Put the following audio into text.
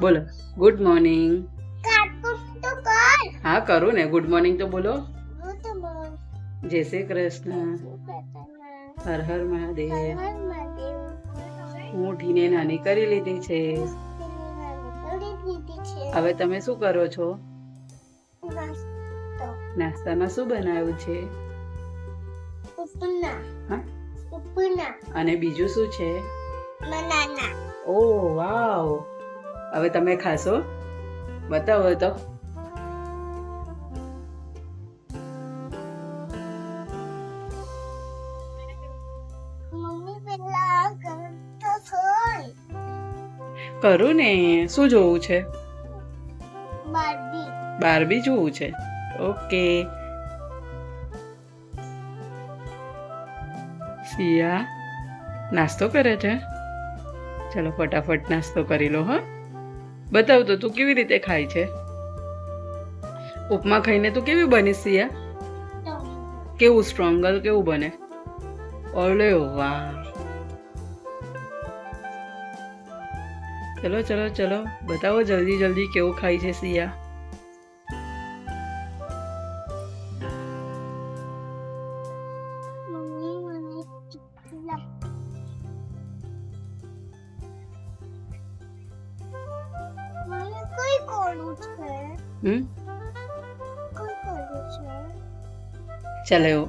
બોલો good morning. Cartoon તો કર. હા કરું ને. ગુડ મોર્નિંગ તો બોલો. Good morning. જય શ્રી કૃષ્ણ. હર હર મહાદેવ. હું ઢીને નાની કરી લીધી છે. હવે તમે શું કરો છો? નાસ્તામાં શું બનાવ્યું છે? ઉપના. હા ઉપના. અને બીજું શું છે? બનાના. ઓહ વાવ. હવે તમે ખાશો? બતાવો તો. મમ્મી પેલા તો છોડ. કરું ને. શું જોવું છે? બાર્બી. બાર્બી જોવું છે. ઓકે. સિયા નાસ્તો કરે છે. ચલો ફટાફટ નાસ્તો કરી લો. હા બતાવ તો તું કેવી રીતે ખાય છે. ઉપમા ખાઈને તું કેવી બની સિયા? કેવું સ્ટ્રોંગર કેવું બને? ઓલે વાહ. ચલો ચલો ચલો બતાવો જલ્દી જલ્દી કેવું ખાય છે સિયા. મમ્મી મને મને કોઈ કોલું છે. હમ કોઈ કોલું છે. ચાલો